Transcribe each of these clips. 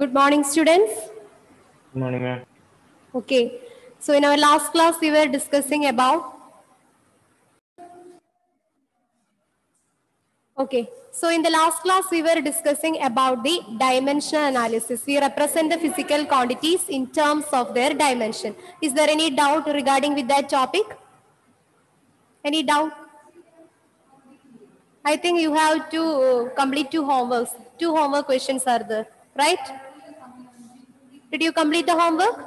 Good morning, students. Good morning, ma'am. Okay, so in our last class, we were discussing about. Okay, so in the last class, we were discussing about the dimensional analysis. We represent the physical quantities in terms of their dimension. Is there any doubt regarding with that topic? Any doubt? I think you have to complete two homeworks. Two homework questions are there, right? Did you complete the homework?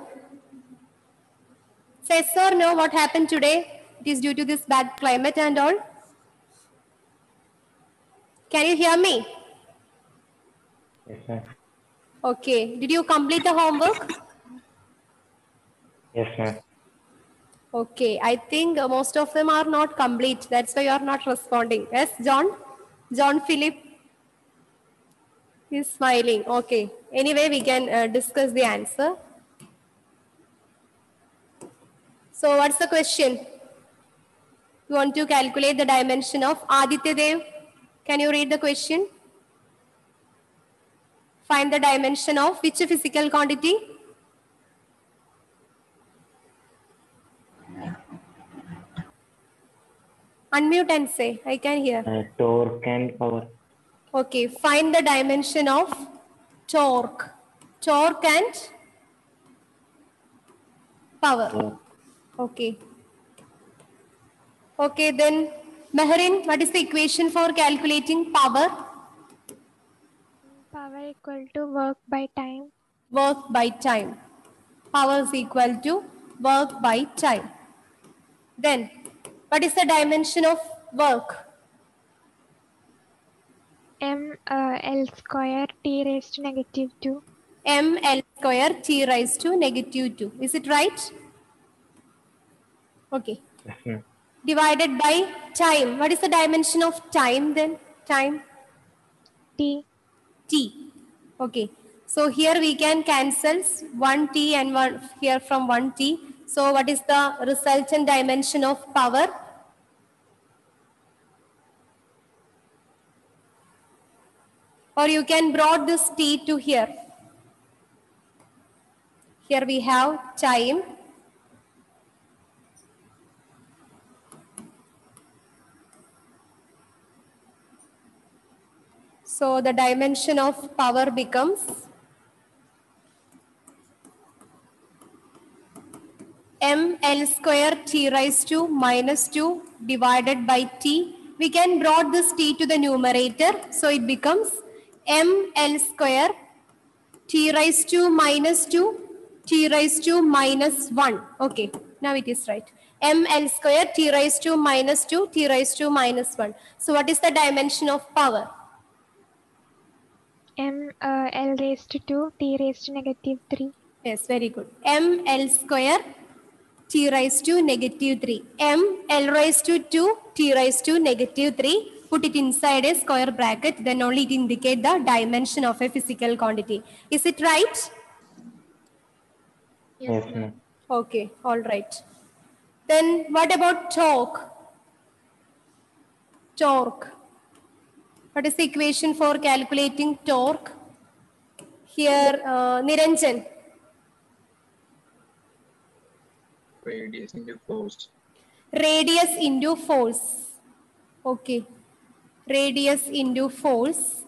Say yes or no, what happened today? It is due to this bad climate and all. Can you hear me? Yes, ma'am. Okay. Did you complete the homework? Yes, ma'am. Okay. I think most of them are not complete. That's why you are not responding. Yes, John? John Philip? He's smiling. Okay. Anyway, we can discuss the answer. So what's the question? You want to calculate the dimension of Aditya Dev? Can you read the question? Find the dimension of which physical quantity? Unmute and say, I can hear. Torque and power. Okay, find the dimension of torque. Torque and power. Torque. Okay. Okay, then Meherin, what is the equation for calculating power? Power equal to work by time. Work by time. Power is equal to work by time. Then, what is the dimension of work? L square t raised to negative 2. ml square t raised to negative 2. Is it right? Okay. Yes, ma'am. Divided by time. What is the dimension of time then? Time? T. T. Okay. So here we can cancel 1t and 1 here from 1t. So what is the resultant dimension of power? Or you can brought this t to here. Here we have time. So the dimension of power becomes ml square t raised to minus 2 divided by t. We can brought this t to the numerator. So it becomes ml square t raised to minus 2 t raised to minus 1. Okay, now it is right. ml square t raised to minus 2 t raised to minus 1. So what is the dimension of power? L raised to 2 t raised to negative 3. Yes, very good. ml square t raised to negative 3. L raised to 2 t raised to negative 3. Put it inside a square bracket, then only it indicate the dimension of a physical quantity. Is it right? Yes, ma'am. Okay, all right. Then what about torque? Torque. What is the equation for calculating torque? Here, Niranjan. Radius into force. Radius into force. Okay. Radius into force.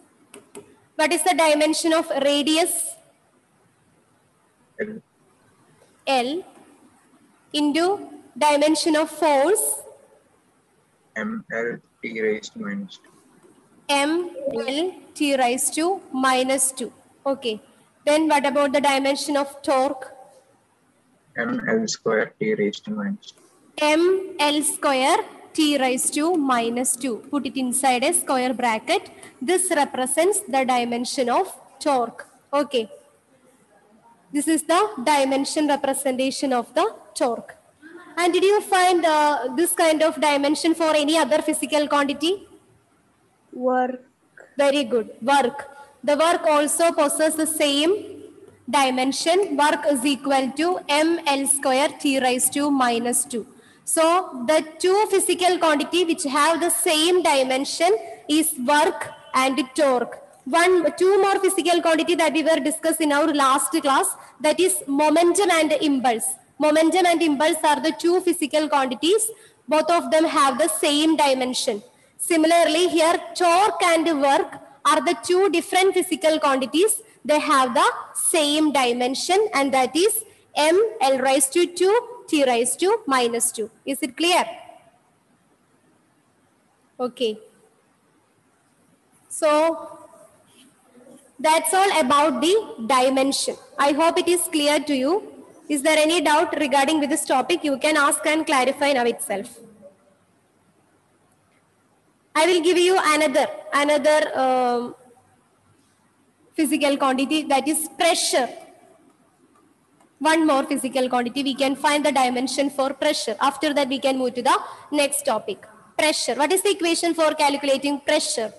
What is the dimension of radius? L. L into dimension of force. ML t raised to minus 2. ml t raised to minus 2. Okay. Then what about the dimension of torque? ML square t raised to minus 2. ml square t raised to minus 2. Put it inside a square bracket. This represents the dimension of torque. Okay. This is the dimension representation of the torque. And did you find this kind of dimension for any other physical quantity? Work. Very good. Work. The work also possesses the same dimension. Work is equal to ml square t raised to minus 2. So the two physical quantity which have the same dimension is work and torque. Two more physical quantity that we were discussed in our last class, that is momentum and impulse. Momentum and impulse are the two physical quantities. Both of them have the same dimension. Similarly, here torque and work are the two different physical quantities. They have the same dimension, and that is m L raised to 2 T raised to minus 2. Is it clear? Okay. So that's all about the dimension. I hope it is clear to you. Is there any doubt regarding with this topic? You can ask and clarify now itself. I will give you another physical quantity, that is pressure. One more physical quantity. We can find the dimension for pressure. After that, we can move to the next topic. Pressure. What is the equation for calculating pressure?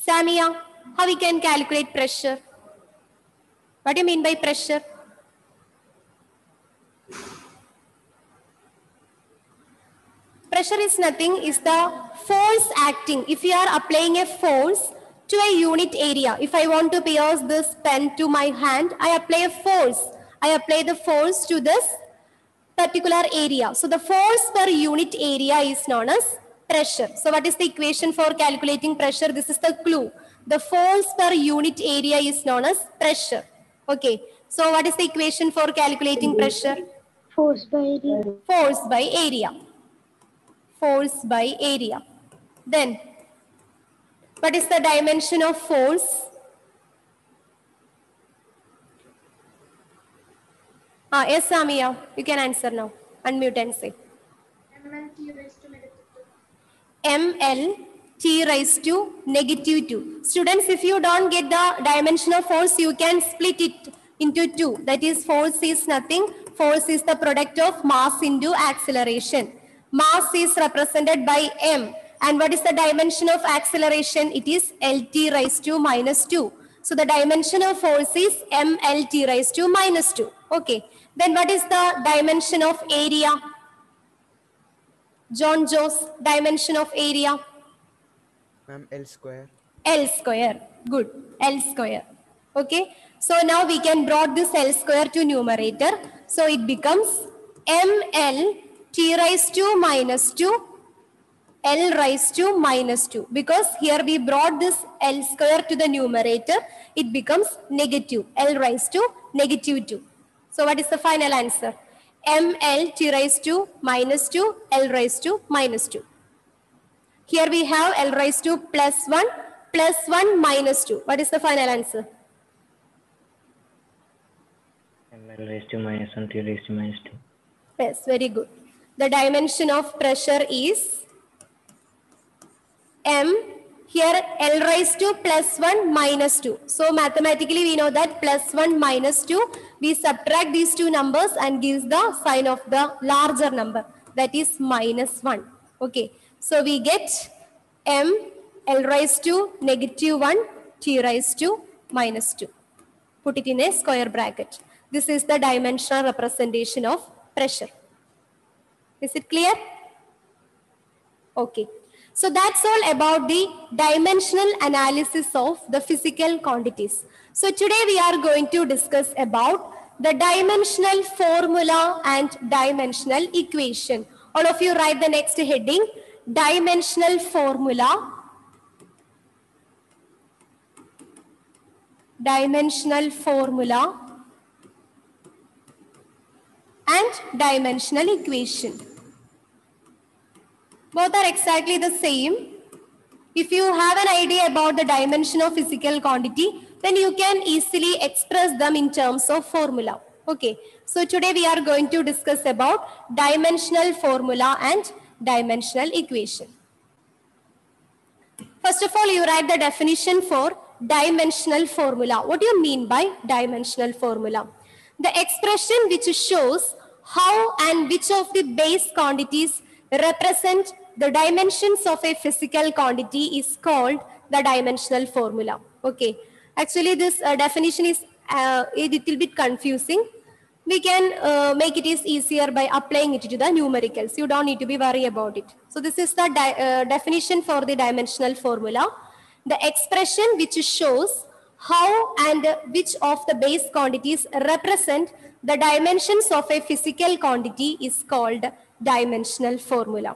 Samia, how we can calculate pressure? What do you mean by pressure? Pressure is nothing, is the force acting. If you are applying a force to a unit area, if I want to pierce this pen to my hand, I apply a force. I apply the force to this particular area. So the force per unit area is known as pressure. So what is the equation for calculating pressure? This is the clue. The force per unit area is known as pressure. Okay. So what is the equation for calculating pressure? Force by area. Force by area. Force by area. Then, what is the dimension of force? Yes, Samia, you can answer now. Unmute and say. ml T raised to negative 2. Students, if you don't get the dimension of force, you can split it into 2. That is, force is nothing. Force is the product of mass into acceleration. Mass is represented by m. And what is the dimension of acceleration? It is LT raised to minus 2. So the dimension of force is mLT raised to minus 2. Okay. Then what is the dimension of area? John Joe's dimension of area? Ma'am, L square. L square. Good. L square. Okay. So now we can brought this L square to numerator. So it becomes mL T raised to minus 2 L raised to minus 2. Because here we brought this L square to the numerator, it becomes negative. L raised to negative 2. So what is the final answer? mL T raised to minus 2 L raised to minus 2. Here we have L raised to plus 1 minus 2. What is the final answer? ml raised to minus 1 T raised to minus 2. Yes, very good. The dimension of pressure is m. Here L raised to plus 1 minus 2. So mathematically we know that plus 1 minus 2. We subtract these two numbers and gives the sign of the larger number. That is minus 1. Okay. So we get m L raised to negative 1 T raised to minus 2. Put it in a square bracket. This is the dimensional representation of pressure. Is it clear? Okay. So that's all about the dimensional analysis of the physical quantities. So today we are going to discuss about the dimensional formula and dimensional equation. All of you write the next heading, dimensional formula, and dimensional equation. Both are exactly the same. If you have an idea about the dimension of physical quantity, then you can easily express them in terms of formula. Okay. So today we are going to discuss about dimensional formula and dimensional equation. First of all, you write the definition for dimensional formula. What do you mean by dimensional formula? The expression which shows how and which of the base quantities represent the dimensions of a physical quantity is called the dimensional formula. Okay. Actually, this definition is a little bit confusing. we can make it is easier by applying it to the numericals. You don't need to be worried about it. So this is the definition for the dimensional formula. The expression which shows how and which of the base quantities represent the dimensions of a physical quantity is called dimensional formula.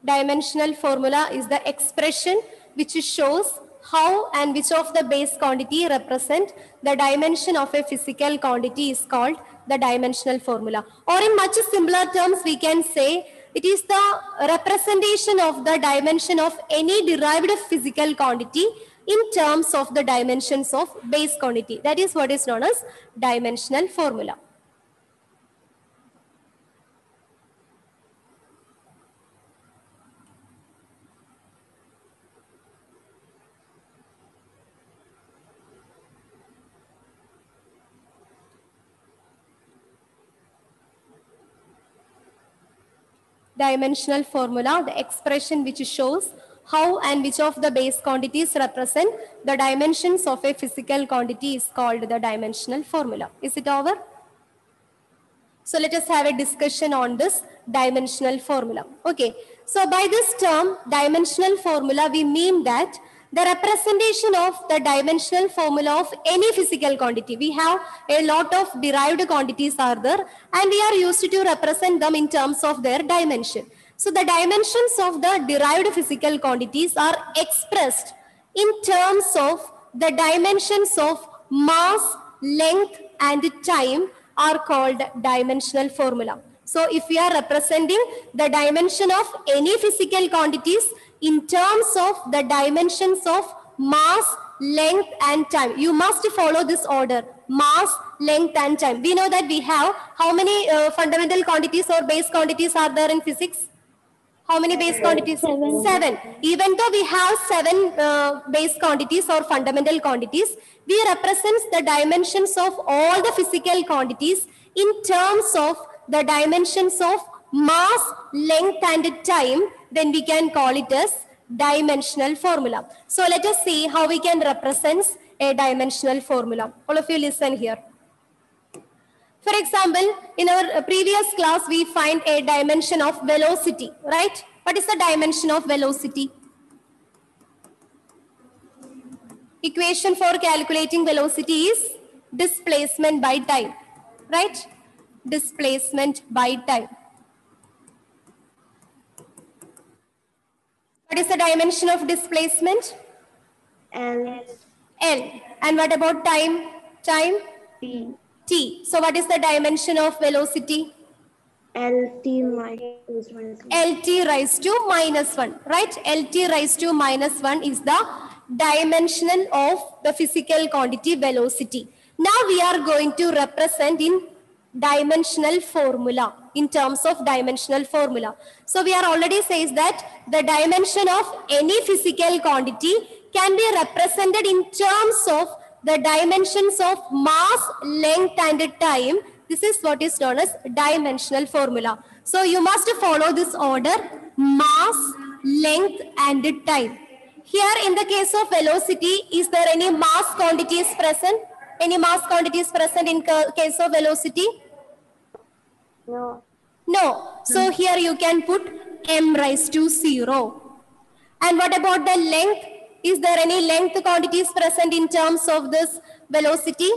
Dimensional formula is the expression which shows how and which of the base quantity represent the dimension of a physical quantity is called the dimensional formula. Or in much simpler terms, we can say it is the representation of the dimension of any derived physical quantity in terms of the dimensions of base quantity. That is what is known as dimensional formula. Dimensional formula, the expression which shows how and which of the base quantities represent the dimensions of a physical quantity is called the dimensional formula. Is it over? So let us have a discussion on this dimensional formula. Okay, so by this term dimensional formula, we mean that the representation of the dimensional formula of any physical quantity. We have a lot of derived quantities are there and we are used to represent them in terms of their dimension. So the dimensions of the derived physical quantities are expressed in terms of the dimensions of mass, length and time are called dimensional formula. So if we are representing the dimension of any physical quantities in terms of the dimensions of mass, length and time, you must follow this order: mass, length and time. We know that we have how many fundamental quantities or base quantities are there in physics? How many base quantities? Seven. Even though we have seven base quantities or fundamental quantities, we represent the dimensions of all the physical quantities in terms of the dimensions of mass, length and time. Then we can call it as dimensional formula. So let us see how we can represent a dimensional formula. All of you listen here. For example, in our previous class, we find a dimension of velocity, right? What is the dimension of velocity? Equation for calculating velocity is displacement by time, right? Displacement by time. What is the dimension of displacement? L. L. And what about time? Time? T. T. So what is the dimension of velocity? LT minus 1. LT raised to minus 1, right? LT raised to minus 1 is the dimension of the physical quantity velocity. Now we are going to represent in dimensional formula, in terms of dimensional formula. So we are already says that the dimension of any physical quantity can be represented in terms of the dimensions of mass, length and time. This is what is known as dimensional formula. So you must follow this order: mass, length and time. Here in the case of velocity, is there any mass quantities present? Any mass quantities present in case of velocity? No. No. So here you can put m raised to 0. And what about the length? Is there any length quantities present in terms of this velocity?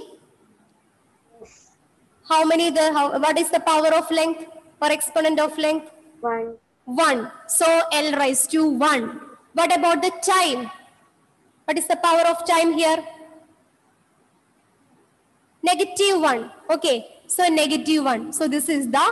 How many what is the power of length or exponent of length? 1. 1. So L raised to 1. What about the time? What is the power of time here? -1. Okay. So -1. So this is the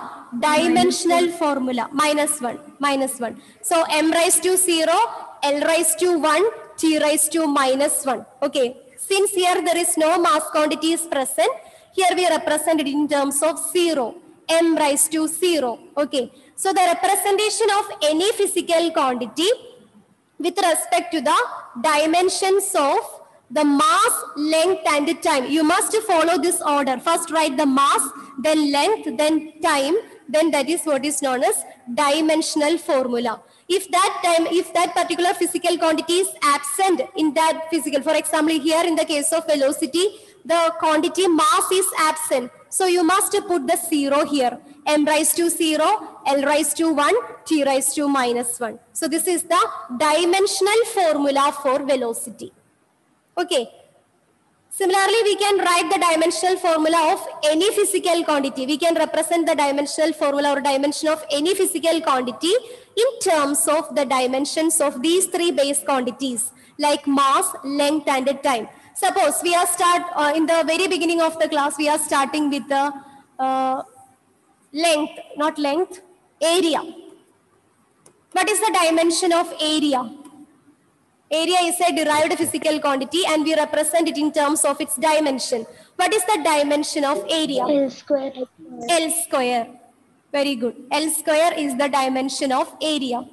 dimensional formula. -1. So m raised to 0, L raised to 1, T raised to -1. Okay. Since here there is no mass quantity is present, here we represent it in terms of 0. M raised to 0. Okay. So the representation of any physical quantity with respect to the dimensions of the mass, length, and time. You must follow this order. First write the mass, then length, then time, then that is what is known as dimensional formula. If that particular physical quantity is absent in that physical, for example, here in the case of velocity, the quantity mass is absent. So you must put the 0 here. M raised to 0, L raised to 1, T raised to minus 1. So this is the dimensional formula for velocity. Okay. Similarly, we can write the dimensional formula of any physical quantity. We can represent the dimensional formula or dimension of any physical quantity in terms of the dimensions of these three base quantities like mass, length, and time. Suppose we are in the very beginning of the class, we are starting with the area. What is the dimension of area? Area is a derived physical quantity and we represent it in terms of its dimension. What is the dimension of area? L square. L square. Very good. L square is the dimension of area.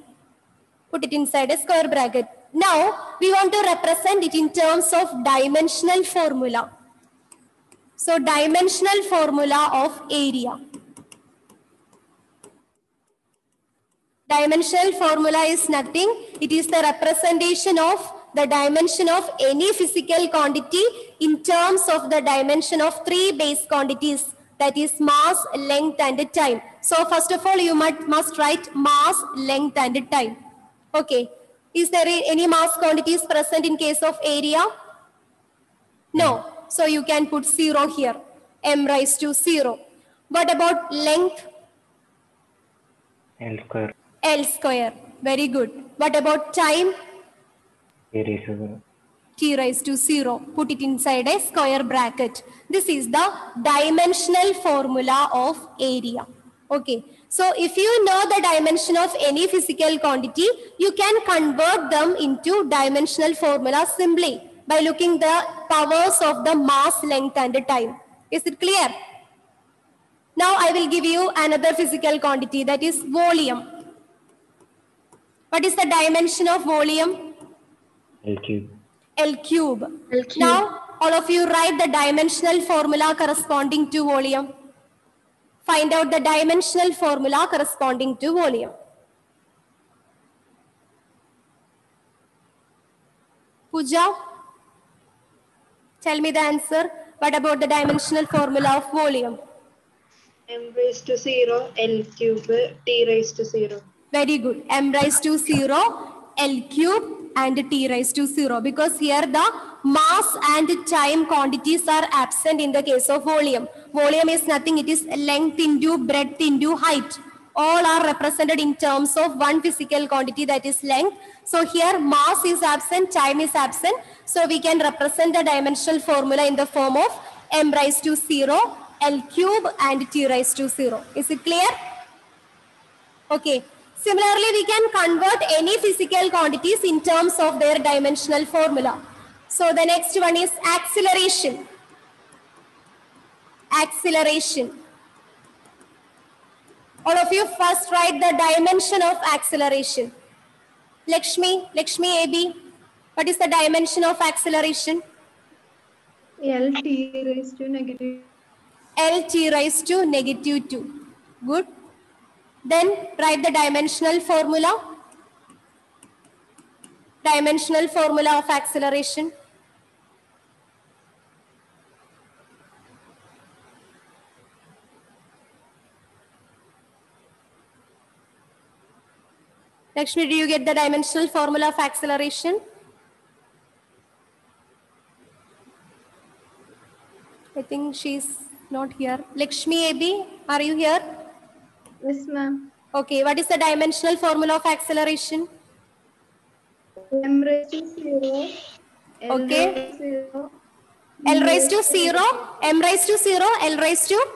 Put it inside a square bracket. Now, we want to represent it in terms of dimensional formula. So, dimensional formula of area. Dimensional formula is nothing. It is the representation of the dimension of any physical quantity in terms of the dimension of three base quantities, that is mass, length, and time. So, first of all, you must write mass, length, and time. Okay. Is there any mass quantities present in case of area? No. So, you can put 0 here. M raised to 0. What about length? L square. L square. Very good. What about time? T raised to 0. T raised to 0. Put it inside a square bracket. This is the dimensional formula of area. Okay. So, if you know the dimension of any physical quantity, you can convert them into dimensional formula simply by looking the powers of the mass, length, and time. Is it clear? Now, I will give you another physical quantity, that is volume. What is the dimension of volume? L cube. L cube. L cube. Now, all of you write the dimensional formula corresponding to volume. Find out the dimensional formula corresponding to volume. Pooja, tell me the answer. What about the dimensional formula of volume? M raised to 0, L cube, T raised to 0. Very good. M raised to 0, L cube, and T raised to 0. Because here the mass and time quantities are absent in the case of volume. Volume is nothing. It is length into breadth into height. All are represented in terms of one physical quantity, that is length. So here mass is absent, time is absent. So we can represent the dimensional formula in the form of M raised to 0, L cube, and T raised to 0. Is it clear? Okay. Similarly, we can convert any physical quantities in terms of their dimensional formula. So the next one is acceleration. Acceleration. All of you first write the dimension of acceleration. Lakshmi AB, what is the dimension of acceleration? L T raised to negative. L T raised to negative 2. Good. Then write the dimensional formula. Dimensional formula of acceleration. Lakshmi, do you get the dimensional formula of acceleration? I think she's not here. Lakshmi AB, are you here? Yes, ma'am. Okay, what is the dimensional formula of acceleration? M raised to 0. Okay. L L raised to 0, M raised to 0, L raised to?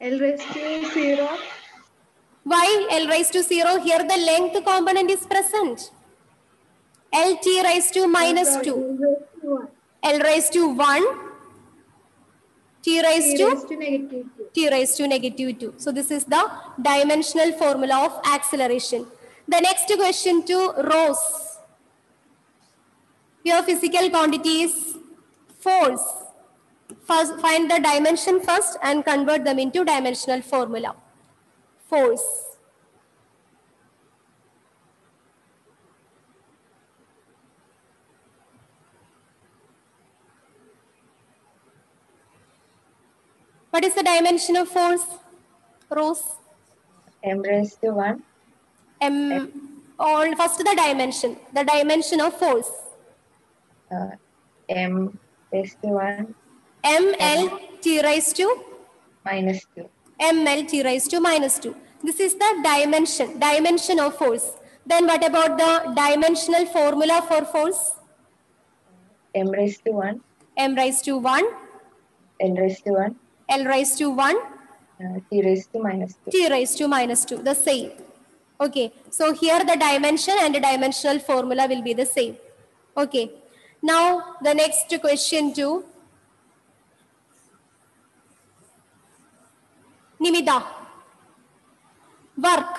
L raised to 0. Why L raised to 0? Here the length component is present. L T raised to minus 2. L raised to 1. T raised to? negative 2. T raised to negative 2. So this is the dimensional formula of acceleration. The next question to Rose. Your physical quantity is force. First, find the dimension first and convert them into dimensional formula. Force. What is the dimension of force? Rose? M raised to 1. First the dimension of force. M raised to 1 ml t raised to minus 2. ml t raised to minus 2. This is the dimension of force. Then what about the dimensional formula for force? M raised to 1, m raised to 1, L raised to 1, l raised to 1, T raised to minus 2. t raised to minus 2, the same. Okay, so here the dimension and the dimensional formula will be the same. Okay, now the next question to Nimita. Work.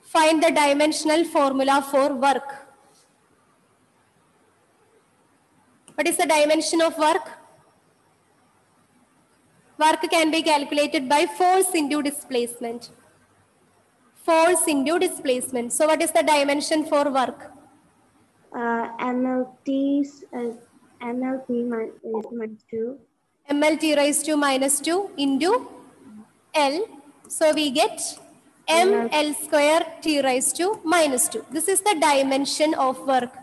Find the dimensional formula for work. What is the dimension of work? Work can be calculated by force into displacement. Force into displacement. So what is the dimension for work? MLT minus 2. MLT raised to minus 2 into L. So we get ML square T raised to minus 2. This is the dimension of work.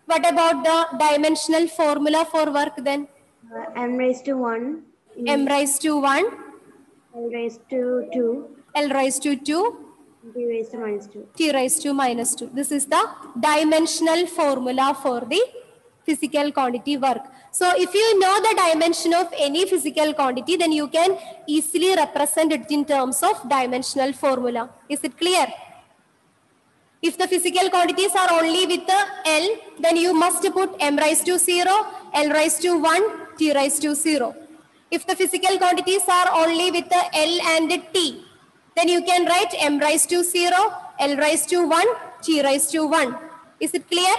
What about the dimensional formula for work then? M raised to 1. M raised to 1, L raised to 2. L raised to 2, T raised to minus 2. T raised to minus 2. This is the dimensional formula for the physical quantity work. So if you know the dimension of any physical quantity, then you can easily represent it in terms of dimensional formula. Is it clear? If the physical quantities are only with the L, then you must put m raised to 0, L raised to 1, T raised to 0. If the physical quantities are only with the L and the T, then you can write m raised to 0, L raised to 1, T raised to 1. Is it clear?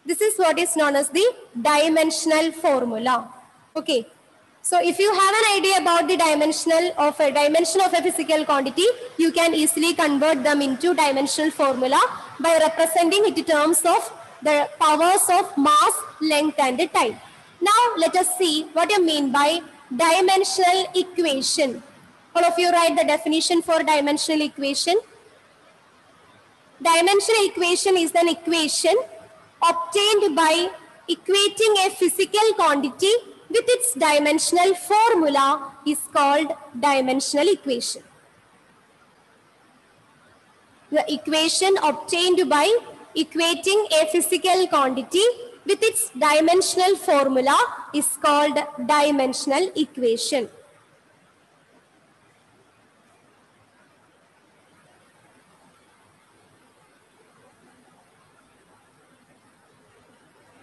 This is what is known as the dimensional formula. Okay. So if you have an idea about the dimension of a physical quantity, you can easily convert them into dimensional formula by representing it in terms of the powers of mass, length and time. Now let us see what you mean by dimensional equation. All of you write the definition for dimensional equation. Dimensional equation is an equation obtained by equating a physical quantity with its dimensional formula is called dimensional equation. The equation obtained by equating a physical quantity with its dimensional formula is called dimensional equation.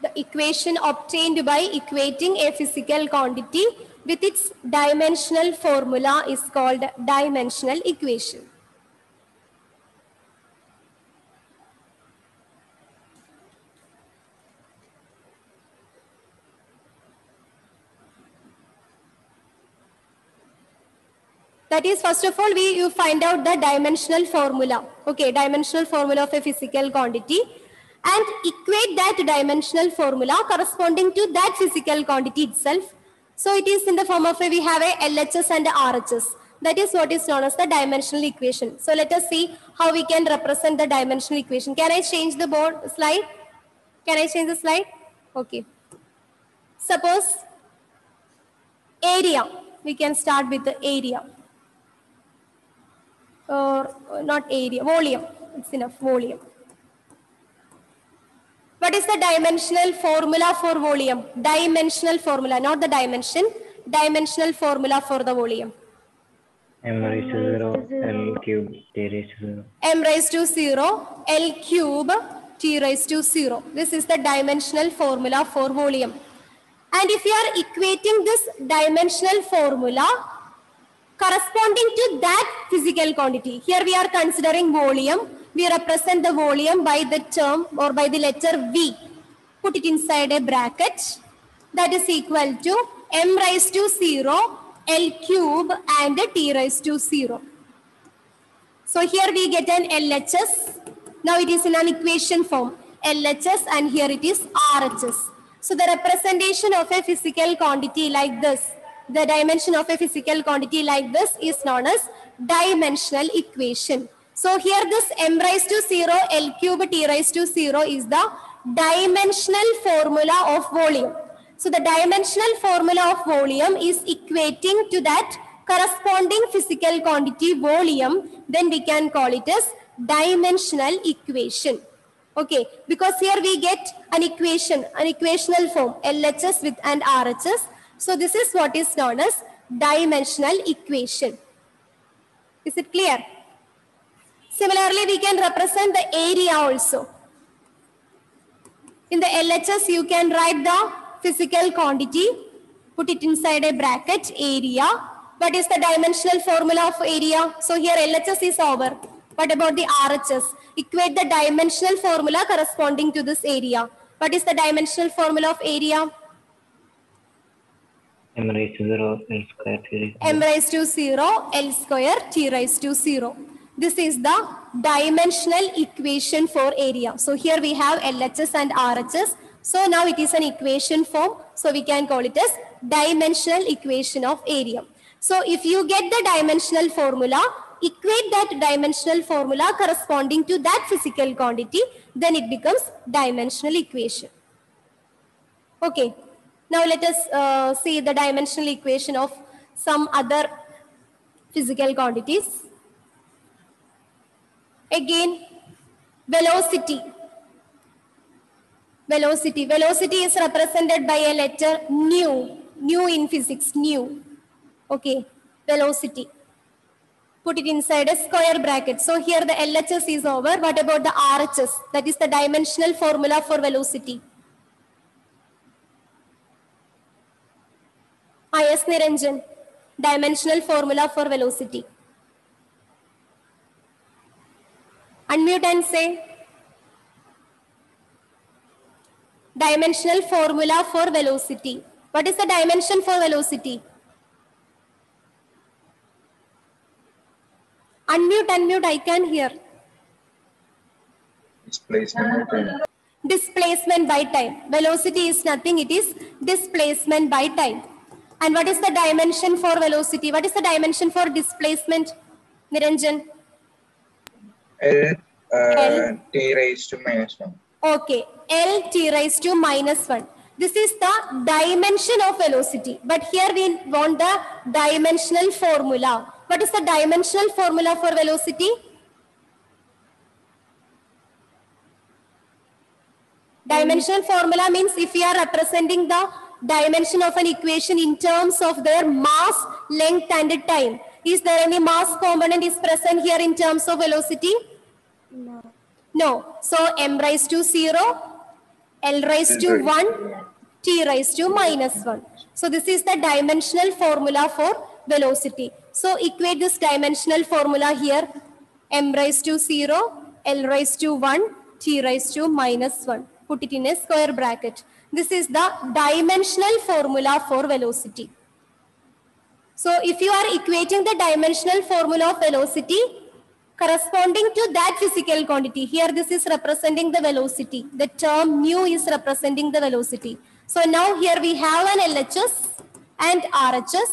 The equation obtained by equating a physical quantity with its dimensional formula is called dimensional equation. That is, first of all, you find out the dimensional formula. Okay, dimensional formula of a physical quantity, and equate that dimensional formula corresponding to that physical quantity itself. So it is in the form of we have a LHS and a RHS. That is what is known as the dimensional equation. So let us see how we can represent the dimensional equation. Can I change the board slide? Can I change the slide? Okay. Suppose area. We can start with the area. Or not area, volume. It's enough, volume. What is the dimensional formula for volume? Dimensional formula, not the dimension. Dimensional formula for the volume. M raised to 0, L cube, T raised to 0. M raised to 0, L cube, T raised to 0. This is the dimensional formula for volume. And if you are equating this dimensional formula corresponding to that physical quantity, here we are considering volume. We represent the volume by the term or by the letter V. put it inside a bracket. That is equal to m raised to 0, L cube and t raised to 0. So here we get an LHS. Now it is in an equation form. LHS and here it is RHS. So the representation of a physical quantity like this, the dimension of a physical quantity like this is known as dimensional equation. So here this m raised to 0, L cube t raised to 0 is the dimensional formula of volume. So the dimensional formula of volume is equating to that corresponding physical quantity volume, then we can call it as dimensional equation. Okay, because here we get an equation, an equational form, LHS with and RHS. So this is what is known as dimensional equation. Is it clear? Similarly, we can represent the area also. In the LHS, you can write the physical quantity, put it inside a bracket, area. What is the dimensional formula of area? So here LHS is over. What about the RHS? Equate the dimensional formula corresponding to this area. What is the dimensional formula of area? M raised to 0, L square, T raised to 0. M raised to 0, L square, T raised to 0. This is the dimensional equation for area. So here we have LHS and RHS. So now it is an equation form. So we can call it as dimensional equation of area. So if you get the dimensional formula, equate that dimensional formula corresponding to that physical quantity, then it becomes dimensional equation. Okay. Now let us see the dimensional equation of some other physical quantities. Again, velocity. Velocity. Velocity is represented by a letter nu. Nu in physics, nu. Okay, velocity. Put it inside a square bracket. So here the LHS is over. What about the RHS? That is the dimensional formula for velocity. Yes, Niranjan. Dimensional formula for velocity. Unmute and say. Dimensional formula for velocity. What is the dimension for velocity? Unmute, I can hear. Displacement by time. Displacement by time. Velocity is nothing, it is displacement by time. And what is the dimension for velocity? What is the dimension for displacement? Niranjan? L t raised to -1. Okay, L t raised to -1. This is the dimension of velocity. But here we want the dimensional formula. What is the dimensional formula for velocity? Dimensional formula means if we are representing the dimension of an equation in terms of their mass, length and time. Is there any mass component is present here in terms of velocity? No. No. So m raised to 0, L raised to 1, t raised to -1. So this is the dimensional formula for velocity. So equate this dimensional formula here. M raised to 0, L raised to 1, t raised to -1. Put it in a square bracket. This is the dimensional formula for velocity. So if you are equating the dimensional formula of velocity corresponding to that physical quantity, here this is representing the velocity. The term mu is representing the velocity. So now here we have an LHS and RHS.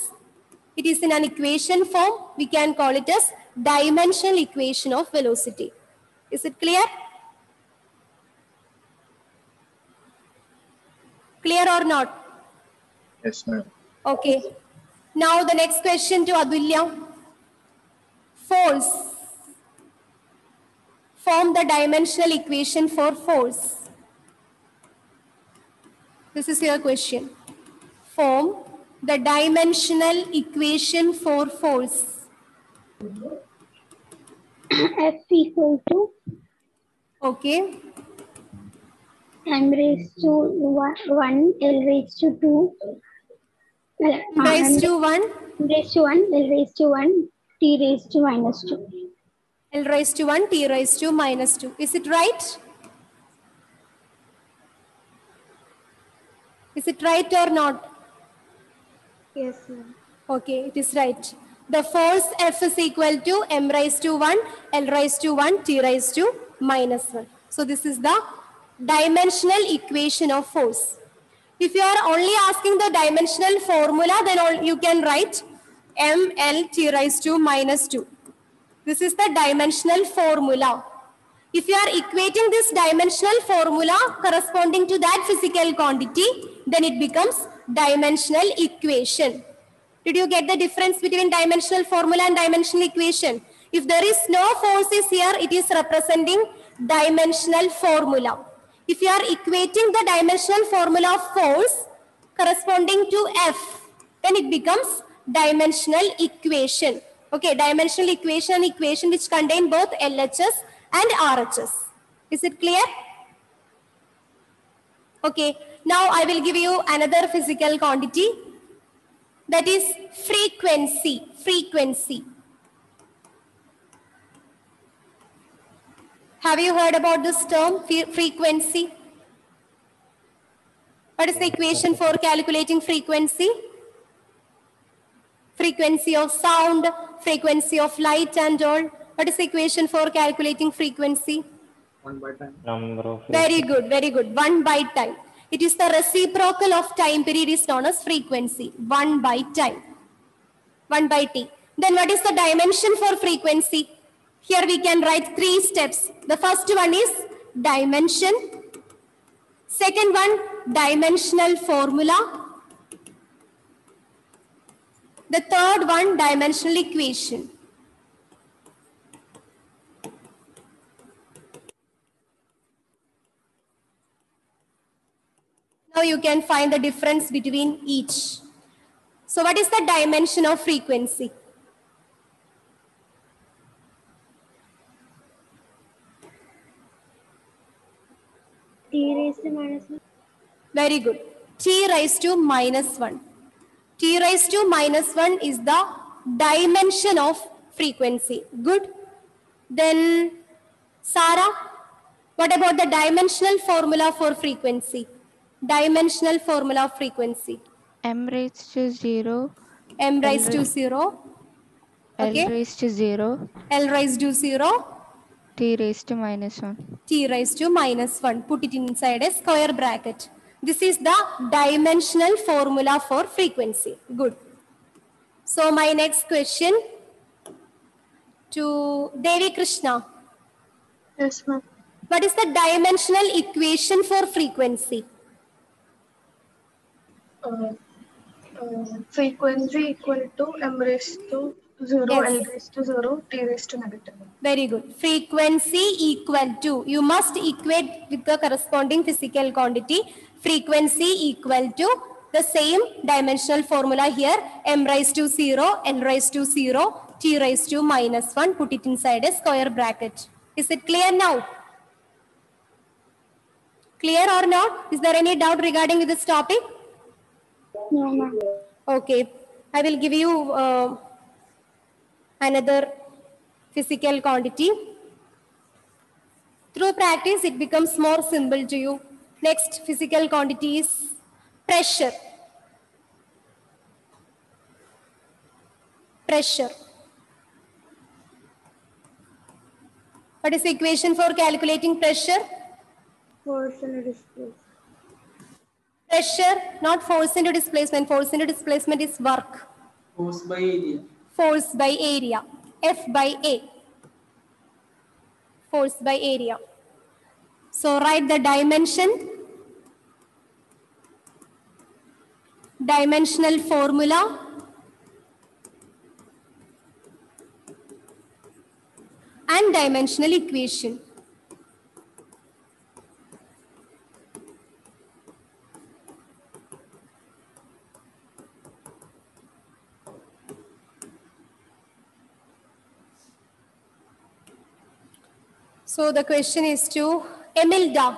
It is in an equation form. We can call it as dimensional equation of velocity. Is it clear? Clear or not? Yes, ma'am. Okay. Now the next question to Adulya. Force. Form the dimensional equation for force. This is your question. Form the dimensional equation for force. F equal to Okay. m raised to 1, L raised to 2. Raised to 1. M raised to 1, L raised to 1, t raised to -2. L raised to 1, t raised to -2. Is it right? Is it right or not? Yes, ma'am. Okay, it is right. The force F is equal to m raised to 1, L raised to 1, T raised to minus 1. So this is the dimensional equation of force. If you are only asking the dimensional formula, then you can write mL T raised to minus 2. This is the dimensional formula. If you are equating this dimensional formula corresponding to that physical quantity, then it becomes dimensional equation. Did you get the difference between dimensional formula and dimensional equation? If there is no forces here, it is representing dimensional formula. If you are equating the dimensional formula of force corresponding to F, then it becomes dimensional equation. Okay, dimensional equation which contain both LHS and RHS. Is it clear? Okay, now I will give you another physical quantity, that is frequency. Frequency. Have you heard about this term, frequency? What is the equation for calculating frequency? Frequency of sound, frequency of light and all. What is the equation for calculating frequency? 1 by time. Number of Very good, very good. 1 by time. It is the reciprocal of time period is known as frequency. 1 by time. 1 by t. Then what is the dimension for frequency? Here we can write 3 steps. The first one is dimension. Second one, dimensional formula. The third one, dimensional equation. Now you can find the difference between each. So what is the dimension of frequency? T raised to minus 1. Very good. T raised to minus 1. T raised to minus 1 is the dimension of frequency. Good. Then, Sarah, what about the dimensional formula for frequency? Dimensional formula of frequency. M raised to 0. M raised to 0. Okay. L raised to 0. L raised to 0. T raised to minus 1. T raised to minus 1. Put it inside a square bracket. This is the dimensional formula for frequency. Good. So my next question to Devi Krishna. Yes, ma'am. What is the dimensional equation for frequency? Frequency equal to m raised to 0, Yes. L raised to 0, T raised to negative. Very good. Frequency equal to, you must equate with the corresponding physical quantity. Frequency equal to the same dimensional formula here, m raised to 0, L raised to 0, T raised to minus 1. Put it inside a square bracket. Is it clear now? Clear or not? Is there any doubt regarding this topic? No, ma'am. Okay. I will give you another physical quantity. Through practice, it becomes more simple to you. Next physical quantity is pressure. Pressure. What is the equation for calculating pressure? Force and displacement. Pressure, not force into displacement. Force into displacement is work. Force by area. Force by area. F by A. Force by area. So write the dimension. Dimensional formula. And dimensional equation. So the question is to Emilda.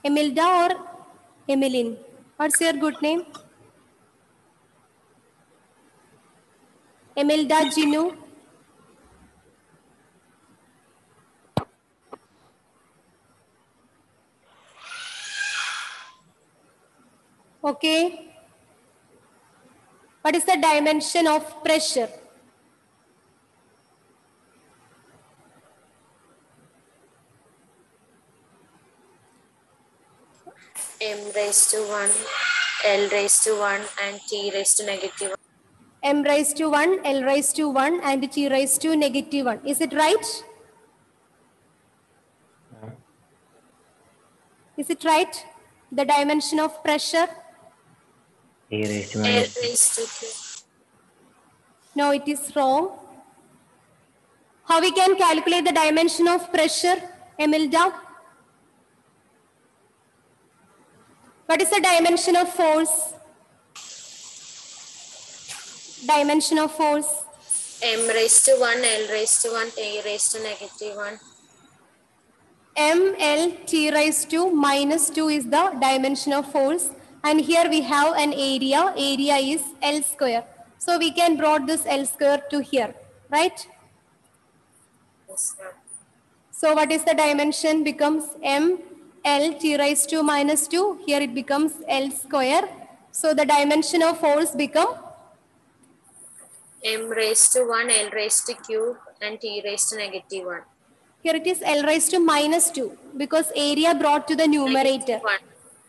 Emilda or Emmeline? What's your good name? Emilda Ginu. Okay. What is the dimension of pressure? M raised to 1, L raised to 1, and T raised to -1. M raised to 1, L raised to 1, and T raised to -1. Is it right? Is it right? The dimension of pressure? T raised to L minus raised to Q. No, it is wrong. How we can calculate the dimension of pressure, Emilda? What is the dimension of force? Dimension of force. M raised to 1, L raised to 1, T raised to -1. M L T raised to -2 is the dimension of force. And here we have an area. Area is L square. So we can brought this L square to here, right? Yes, ma'am. So what is the dimension? Becomes M L T raised to -2. Here it becomes L square. So the dimension of force become M raised to 1, L raised to cube, and T raised to -1. here it is L raised to -2 because area brought to the numerator. -1.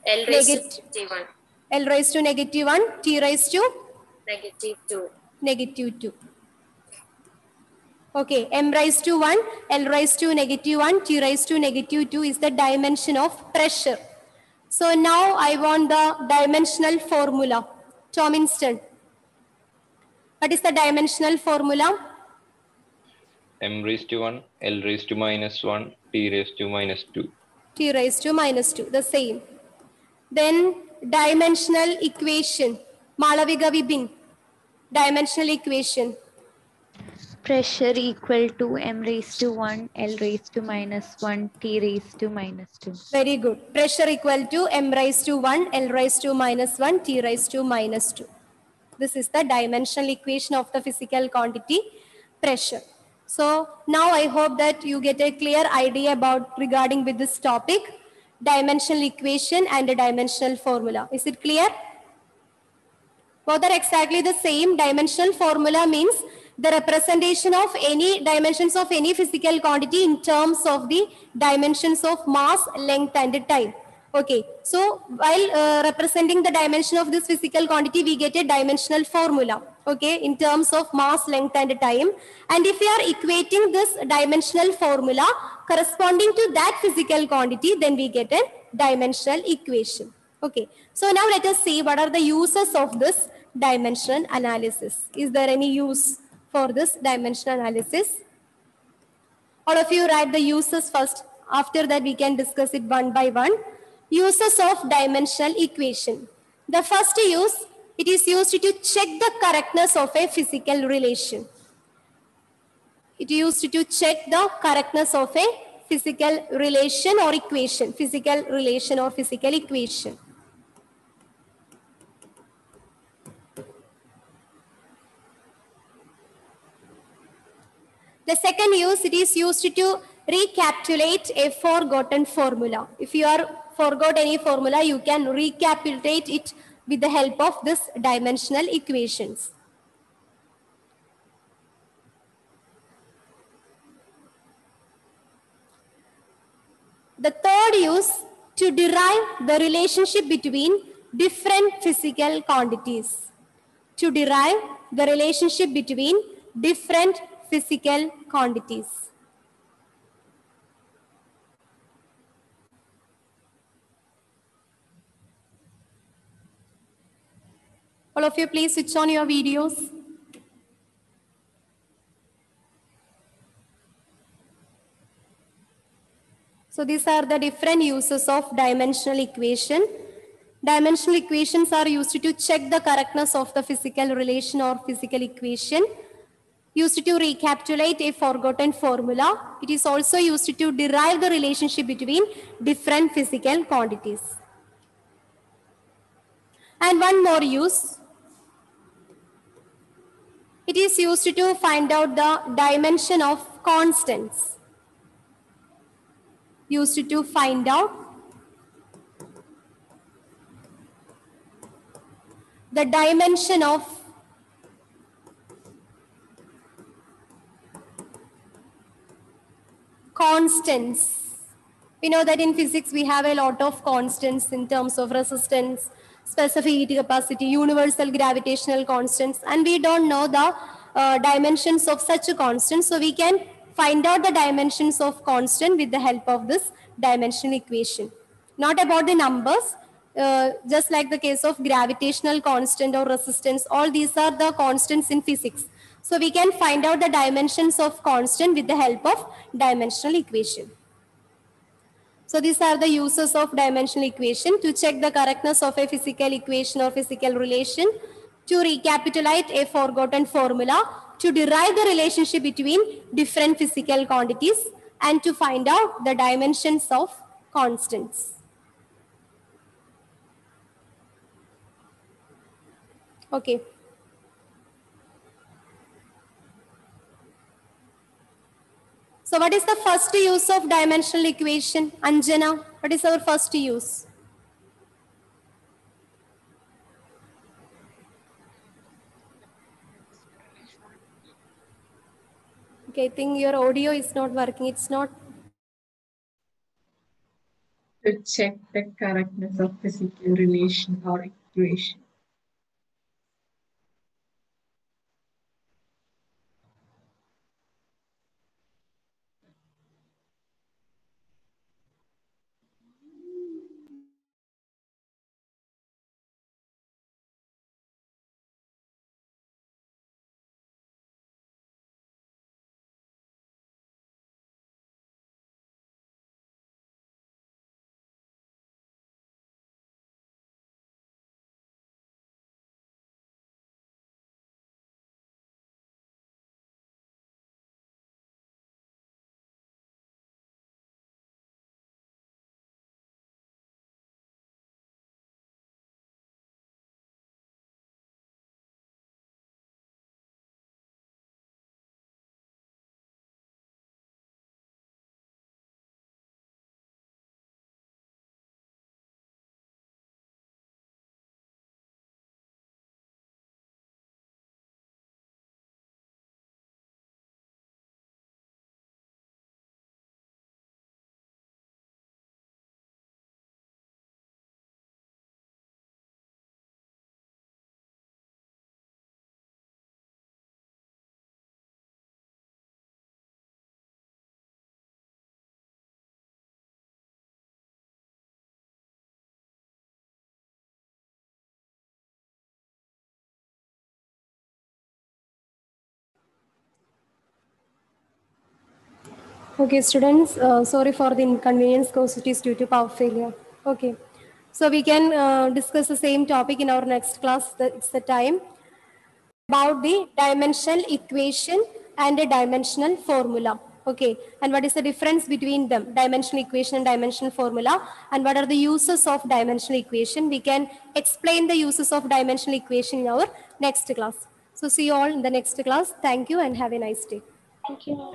L raised Negative. to -1. L raised to -1, T raised to -2. -2. Okay, M raised to 1, L raised to -1, T raised to -2 is the dimension of pressure. So now I want the dimensional formula. Tom Instant. What is the dimensional formula? M raised to 1, L raised to -1, T raised to -2. T raised to -2, the same. Then dimensional equation. Malavika Vibin. Dimensional equation. Pressure equal to M raised to 1, L raised to -1, T raised to -2. Very good. Pressure equal to M raised to 1, L raised to -1, T raised to -2. This is the dimensional equation of the physical quantity pressure. So now I hope that you get a clear idea about regarding with this topic, dimensional equation and the dimensional formula. Is it clear? Both are exactly the same. Dimensional formula means the representation of any dimensions of any physical quantity in terms of the dimensions of mass, length and time. Okay, so while representing the dimension of this physical quantity, we get a dimensional formula, okay, in terms of mass, length and time. And if we are equating this dimensional formula corresponding to that physical quantity, then we get a dimensional equation. Okay, so now let us see what are the uses of this dimensional analysis. Is there any use for this dimensional analysis? All of you write the uses first. After that, we can discuss it one by one. Uses of dimensional equation. The first use, it is used to check the correctness of a physical relation. It is used to check the correctness of a physical relation or equation. Physical relation or physical equation. The second use, it is used to recapitulate a forgotten formula. If you are forgot any formula, you can recapitulate it with the help of this dimensional equations. The third use, to derive the relationship between different physical quantities. To derive the relationship between different physical quantities. All of you, please switch on your videos. So these are the different uses of dimensional equation. Dimensional equations are used to check the correctness of the physical relation or physical equation. Used to recapitulate a forgotten formula. It is also used to derive the relationship between different physical quantities. And one more use. It is used to find out the dimension of constants. Used to find out the dimension of constants. We know that in physics we have a lot of constants in terms of resistance, specific heat capacity, universal gravitational constants, and we don't know the dimensions of such a constant. So we can find out the dimensions of constant with the help of this dimensional equation. Not about the numbers, just like the case of gravitational constant or resistance, all these are the constants in physics. So we can find out the dimensions of constant with the help of dimensional equation. So these are the uses of dimensional equation: to check the correctness of a physical equation or physical relation, to recapitulate a forgotten formula, to derive the relationship between different physical quantities, and to find out the dimensions of constants. Okay. So what is the first use of dimensional equation? Anjana, what is our first use? Okay, I think your audio is not working. It's not. To check the correctness of physical relation or equation. Okay, students, sorry for the inconvenience caused it is due to power failure. Okay, so we can discuss the same topic in our next class. It's the time about the dimensional equation and a dimensional formula. Okay, and what is the difference between them, dimensional equation and dimensional formula, and what are the uses of dimensional equation? We can explain the uses of dimensional equation in our next class. So see you all in the next class. Thank you and have a nice day. Thank you.